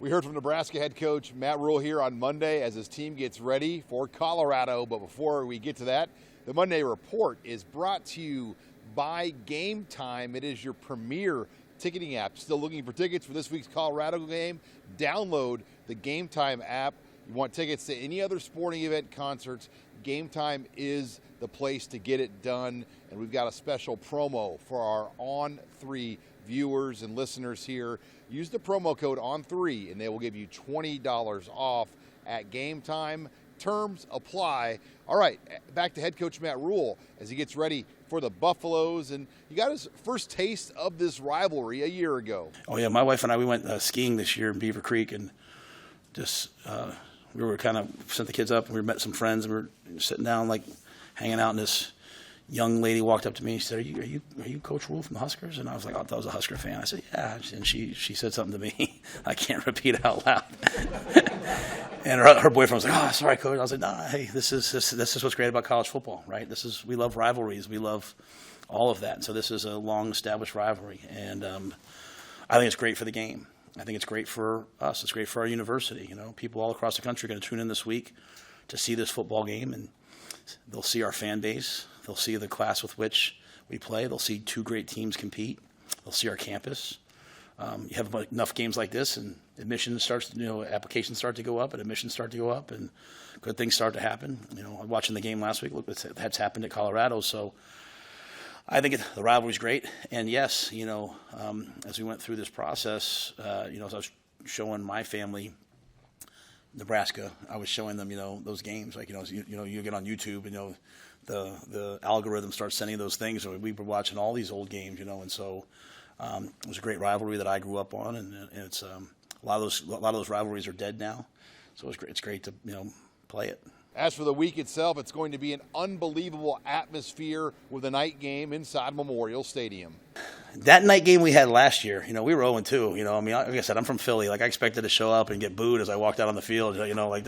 We heard from Nebraska head coach Matt Rhule here on Monday as his team gets ready for Colorado. But before we get to that, the Monday Report is brought to you by Game Time. It is your premier ticketing app. Still looking for tickets for this week's Colorado game? Download the Game Time app. You want tickets to any other sporting event, concerts, Game Time is the place to get it done. And we've got a special promo for our On3 viewers and listeners here. Use the promo code ON3 and they will give you $20 off at Game Time. Terms apply. All right, back to head coach Matt Rhule as he gets ready for the Buffaloes. And he got his first taste of this rivalry a year ago. Oh, yeah, my wife and I, we went skiing this year in Beaver Creek, and just we were kind of sent the kids up, and we met some friends, and we were sitting down, like, hanging out, and this young lady walked up to me. She said, are you Coach Rhule from the Huskers? And I was like, oh, I thought I was a Husker fan. I said, yeah. And she said something to me I can't repeat it out loud. And her boyfriend was like, oh, sorry, Coach. I was like, nah, hey, this is what's great about college football, right? We love rivalries. We love all of that. And so this is a long-established rivalry. And I think it's great for the game. I think it's great for us. It's great for our university. You know, people all across the country are going to tune in this week to see this football game, and they'll see our fan base. They'll see the class with which we play. They'll see two great teams compete. They'll see our campus. You have enough games like this, and applications start to go up, and admissions start to go up, and good things start to happen. You know, watching the game last week, look that's happened at Colorado. So I think the rivalry's great. And yes, you know, as we went through this process, as I was showing my family Nebraska, I was showing them, those games. Like, you get on YouTube, the algorithm starts sending those things. So we were watching all these old games, and so it was a great rivalry that I grew up on, and it's a lot of those rivalries are dead now. So it's great to play it. As for the week itself, it's going to be an unbelievable atmosphere with a night game inside Memorial Stadium. That night game we had last year, we were 0-2. Like I said, I'm from Philly. Like, I expected to show up and get booed as I walked out on the field. Like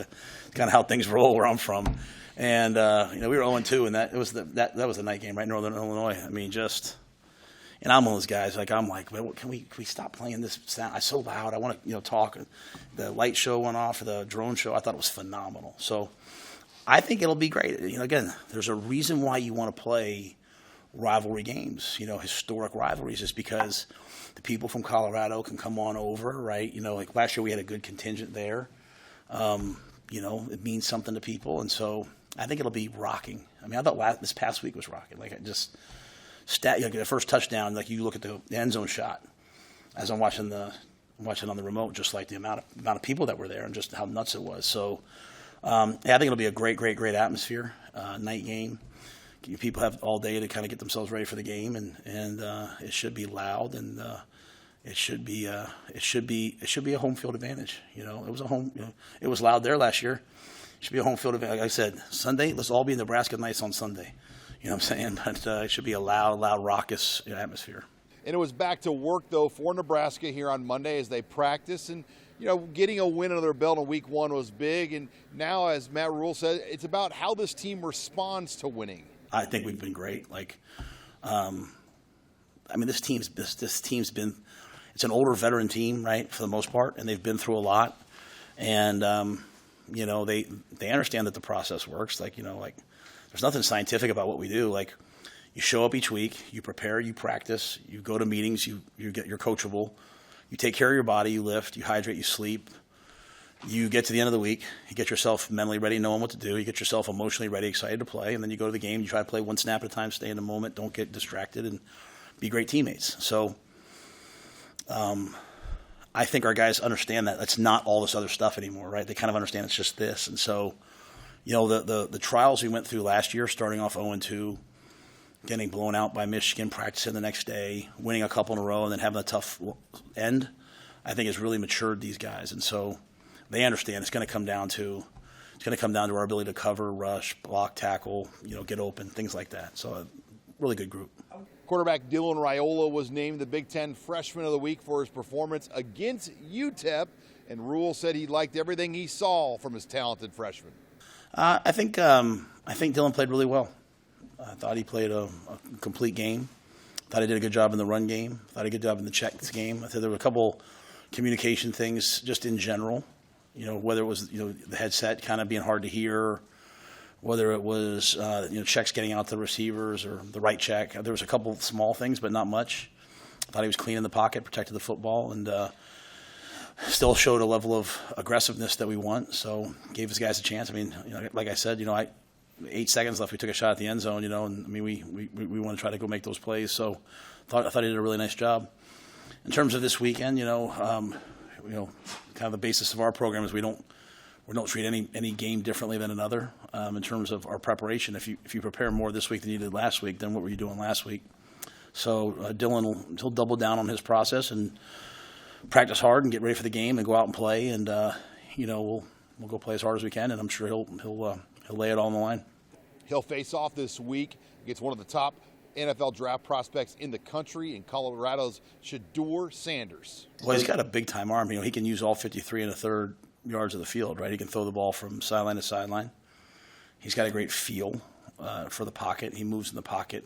kind of how things roll where I'm from. And we were 0-2, and that was the night game, right? Northern Illinois. And I'm one of those guys. Like, I'm like, can we stop playing this sound? It's so loud. I want to talk. The light show went off for the drone show. I thought it was phenomenal. So I think it'll be great. Again, there's a reason why you want to play rivalry games, historic rivalries, is because the people from Colorado can come on over, right? Like last year we had a good contingent there. It means something to people, and so I think it'll be rocking. I thought this past week was rocking. Like, the first touchdown, like you look at the end zone shot as I'm watching on the remote, just like the amount of people that were there and just how nuts it was. So I think it'll be a great atmosphere, night game. People have all day to kind of get themselves ready for the game, and it should be loud, and it should be a home field advantage. It was loud there last year. It should be a home field advantage. Like I said, Sunday, let's all be Nebraska nights on Sunday. You know what I'm saying? But it should be a loud, raucous atmosphere. And it was back to work, though, for Nebraska here on Monday as they practice. And, getting a win under their belt in week one was big. And now, as Matt Rhule said, it's about how this team responds to winning. I think we've been great. Like, this team's been – it's an older veteran team, right, for the most part, and they've been through a lot. And, they understand that the process works. Like, there's nothing scientific about what we do. Like, you show up each week, you prepare, you practice, you go to meetings, you're coachable, you take care of your body, you lift, you hydrate, you sleep. You get to the end of the week, you get yourself mentally ready, knowing what to do, you get yourself emotionally ready, excited to play, and then you go to the game, you try to play one snap at a time, stay in the moment, don't get distracted, and be great teammates. So I think our guys understand that. That's not all this other stuff anymore, right? They kind of understand it's just this. And so the trials we went through last year, starting off 0-2, getting blown out by Michigan, practicing the next day, winning a couple in a row, and then having a tough end, I think has really matured these guys. And so they understand it's going to come down to our ability to cover, rush, block, tackle, get open, things like that. So a really good group. Quarterback Dylan Raiola was named the Big Ten Freshman of the Week for his performance against UTEP, and Rhule said he liked everything he saw from his talented freshman. I think Dylan played really well. I thought he played a complete game. Thought he did a good job in the run game. Thought he did a good job in the checks game. I thought there were a couple communication things just in general. Whether it was the headset kind of being hard to hear, whether it was checks getting out to the receivers or the right check. There was a couple of small things, but not much. I thought he was clean in the pocket, protected the football, and still showed a level of aggressiveness that we want. So gave his guys a chance. I mean, like I said, 8 seconds left. We took a shot at the end zone, and I mean, we want to try to go make those plays. So I thought he did a really nice job. In terms of this weekend, kind of the basis of our program is we don't treat any game differently than another in terms of our preparation. If you prepare more this week than you did last week, then what were you doing last week? So Dylan he'll double down on his process and practice hard and get ready for the game and go out and play, and we'll go play as hard as we can, and I'm sure he'll lay it all on the line. He'll face off this week against one of the top NFL draft prospects in the country, in Colorado's Shedeur Sanders. Well, he's got a big-time arm. He can use all 53 1/3 yards of the field, right? He can throw the ball from sideline to sideline. He's got a great feel for the pocket. He moves in the pocket.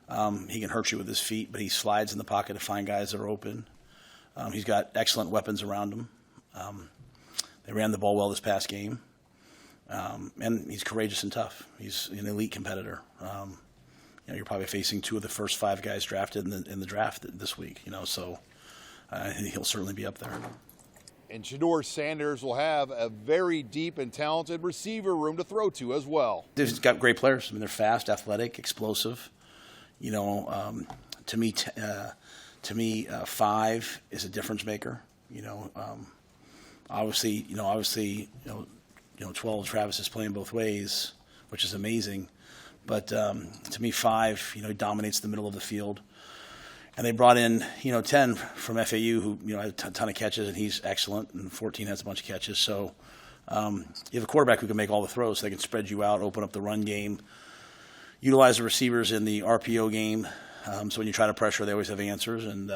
He can hurt you with his feet, but he slides in the pocket to find guys that are open. He's got excellent weapons around him. They ran the ball well this past game. And he's courageous and tough. He's an elite competitor. You're probably facing 2 of the first 5 guys drafted in the draft this week. So he'll certainly be up there. And Shedeur Sanders will have a very deep and talented receiver room to throw to as well. They've got great players. I mean, they're fast, athletic, explosive. To me, 5 is a difference maker. Obviously, 12, Travis is playing both ways, which is amazing. But to me, 5, he dominates the middle of the field. And they brought in, 10 from FAU who, had a ton of catches, and he's excellent, and 14 has a bunch of catches. So you have a quarterback who can make all the throws. So they can spread you out, open up the run game, utilize the receivers in the RPO game. So when you try to pressure, they always have answers. And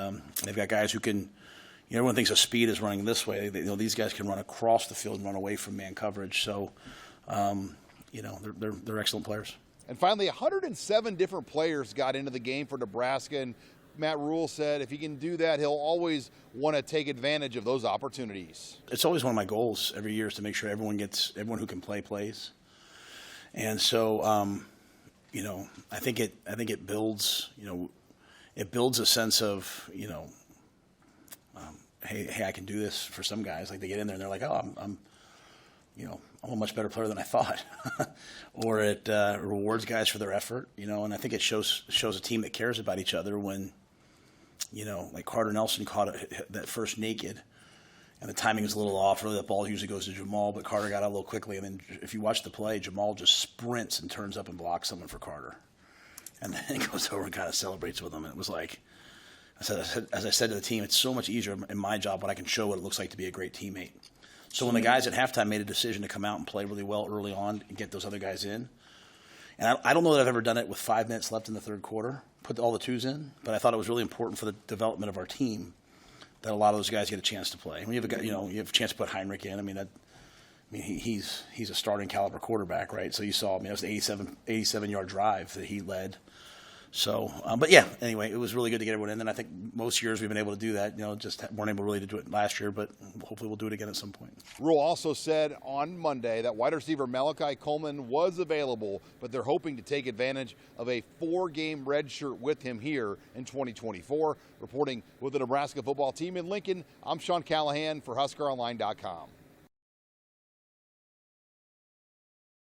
they've got guys who can, everyone thinks of speed is running this way. These guys can run across the field and run away from man coverage. So, they're excellent players. And finally, 107 different players got into the game for Nebraska. And Matt Rule said if he can do that, he'll always want to take advantage of those opportunities. It's always one of my goals every year is to make sure everyone who can play plays. And so, I think it builds, it builds a sense of, hey, I can do this for some guys. Like they get in there and they're like, oh, I'm a much better player than I thought. Or it rewards guys for their effort, and I think it shows a team that cares about each other when, like Carter Nelson caught that first naked, and the timing was a little off. Really, that ball usually goes to Jamal, but Carter got out a little quickly. And then if you watch the play, Jamal just sprints and turns up and blocks someone for Carter. And then he goes over and kind of celebrates with him. And it was like, as I said to the team, it's so much easier in my job when I can show what it looks like to be a great teammate. So when the guys at halftime made a decision to come out and play really well early on and get those other guys in, and I don't know that I've ever done it with 5 minutes left in the third quarter, put all the 2s in, but I thought it was really important for the development of our team that a lot of those guys get a chance to play. When you have you have a chance to put Heinrich in. He's a starting caliber quarterback, right? So you saw, it was an 87-yard drive that he led. So, but yeah, anyway, it was really good to get everyone in. And I think most years we've been able to do that, just weren't able really to do it last year, but hopefully we'll do it again at some point. Rule also said on Monday that wide receiver Malachi Coleman was available, but they're hoping to take advantage of a 4-game red shirt with him here in 2024. Reporting with the Nebraska football team in Lincoln, I'm Sean Callahan for HuskerOnline.com.